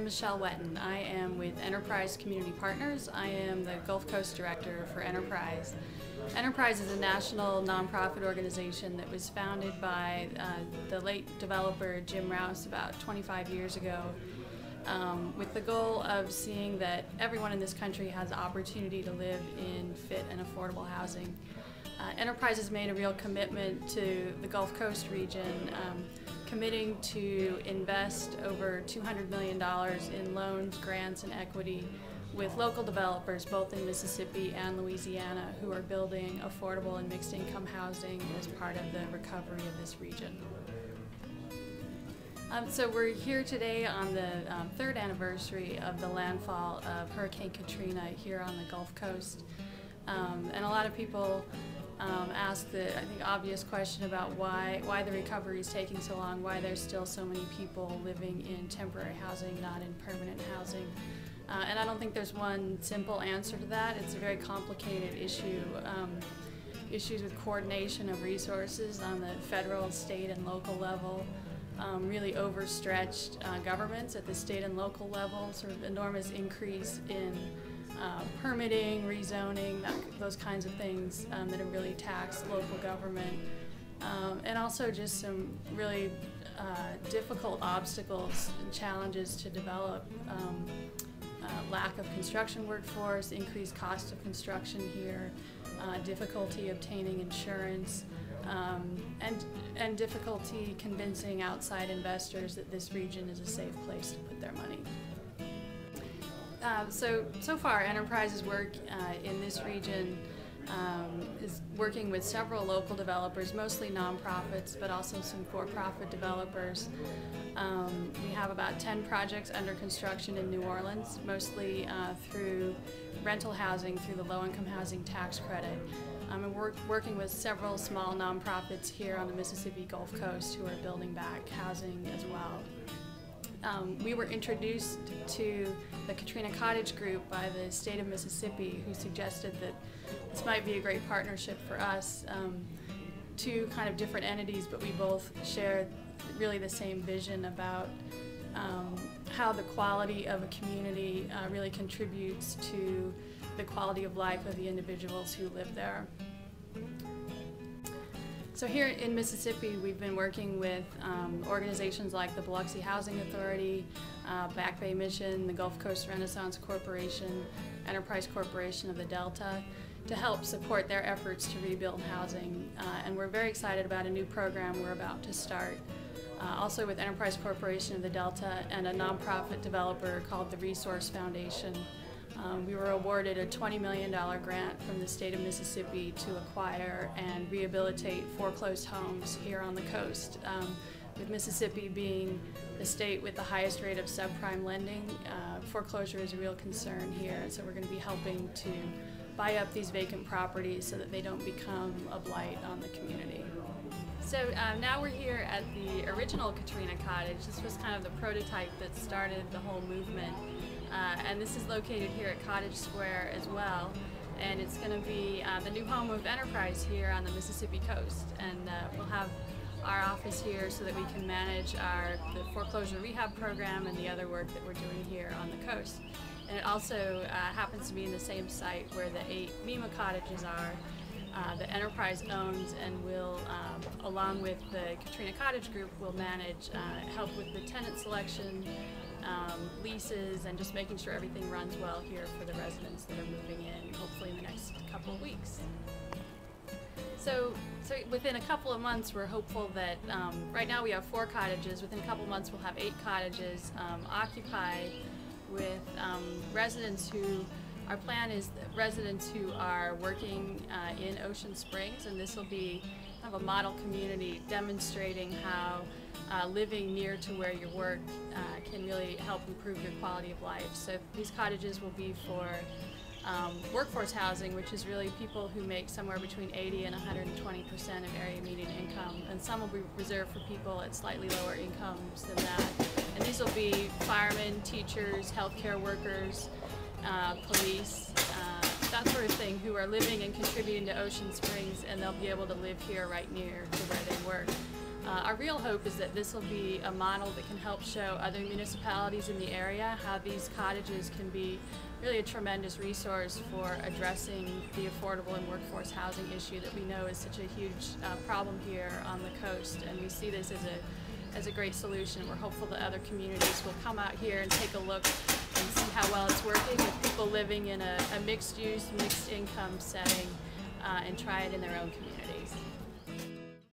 I'm Michelle Whetten. I am with Enterprise Community Partners. I am the Gulf Coast Director for Enterprise. Enterprise is a national nonprofit organization that was founded by the late developer Jim Rouse about 25 years ago, with the goal of seeing that everyone in this country has the opportunity to live in fit and affordable housing. Enterprise has made a real commitment to the Gulf Coast region, committing to invest over $200 million in loans, grants, and equity with local developers both in Mississippi and Louisiana who are building affordable and mixed income housing as part of the recovery of this region. So we're here today on the third anniversary of the landfall of Hurricane Katrina here on the Gulf Coast. And a lot of people ask the, I think, obvious question about why the recovery is taking so long, why there's still so many people living in temporary housing, not in permanent housing. And I don't think there's one simple answer to that. It's a very complicated issue. Issues with coordination of resources on the federal, state, and local level. Really overstretched governments at the state and local level, sort of enormous increase in permitting, rezoning, those kinds of things that have really taxed local government. And also just some really difficult obstacles and challenges to develop. Lack of construction workforce, increased cost of construction here, difficulty obtaining insurance, and difficulty convincing outside investors that this region is a safe place to put their money. So far, Enterprise's work in this region is working with several local developers, mostly nonprofits, but also some for-profit developers. We have about 10 projects under construction in New Orleans, mostly through rental housing, through the low-income housing tax credit. And we're working with several small nonprofits here on the Mississippi Gulf Coast who are building back housing as well. We were introduced to the Katrina Cottage group by the state of Mississippi, who suggested that this might be a great partnership for us. Two kind of different entities, but we both share really the same vision about how the quality of a community really contributes to the quality of life of the individuals who live there. So here in Mississippi, we've been working with organizations like the Biloxi Housing Authority, Back Bay Mission, the Gulf Coast Renaissance Corporation, Enterprise Corporation of the Delta, to help support their efforts to rebuild housing. And we're very excited about a new program we're about to start, also with Enterprise Corporation of the Delta and a nonprofit developer called the Resource Foundation. We were awarded a $20 million grant from the state of Mississippi to acquire and rehabilitate foreclosed homes here on the coast. With Mississippi being the state with the highest rate of subprime lending, foreclosure is a real concern here. So we're going to be helping to buy up these vacant properties so that they don't become a blight on the community. So now we're here at the original Katrina Cottage. This was kind of the prototype that started the whole movement. And this is located here at Cottage Square as well. And it's going to be the new home of Enterprise here on the Mississippi coast. And we'll have our office here so that we can manage the foreclosure rehab program and the other work that we're doing here on the coast. And it also happens to be in the same site where the 8 MEMA cottages are. The Enterprise owns and will, along with the Katrina Cottage Group, will manage, help with the tenant selection, leases, and just making sure everything runs well here for the residents that are moving in, hopefully in the next couple of weeks. So within a couple of months, we're hopeful that, right now we have 4 cottages. Within a couple of months, we'll have 8 cottages occupied with residents who, our plan is residents who are working in Ocean Springs, and this will be kind of a model community demonstrating how living near to where you work can really help improve your quality of life. So these cottages will be for workforce housing, which is really people who make somewhere between 80 and 120% of area median income, and some will be reserved for people at slightly lower incomes than that. And these will be firemen, teachers, healthcare workers, police, that sort of thing, who are living and contributing to Ocean Springs, and they'll be able to live here right near to where they work. Our our real hope is that this will be a model that can help show other municipalities in the area how these cottages can be really a tremendous resource for addressing the affordable and workforce housing issue that we know is such a huge problem here on the coast. And we see this as a great solution. We're hopeful that other communities will come out here and take a look and see how well it's working with people living in a mixed use, mixed income setting and try it in their own communities.